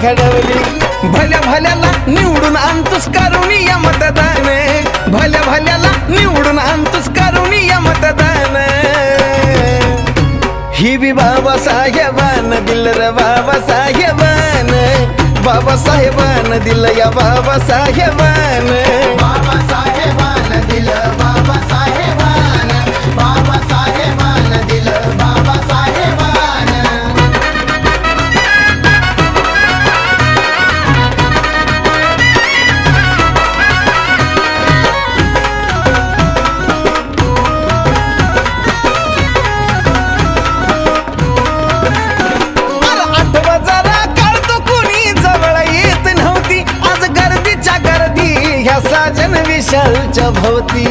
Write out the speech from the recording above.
घडवली. भल्या भल्याला निवडून आणतोस करुणीय मतदान, भल्या भल्याला निवडून आणतोस करुणीय मतदान. ही बी बाबासाहेबान दिल र बाबासाहेबान, बाबासाहेबान दिल या बाबासाहेबान. बाबासाहेबान दिल बाबासाहेबान, बाबासाहेबान दिल बाबासाहेबान. आठवा जरा काढतो कुणी जवळ येत नव्हती, आज गर्दीच्या गर्दी ह्या साजन विशालच्या भोवती.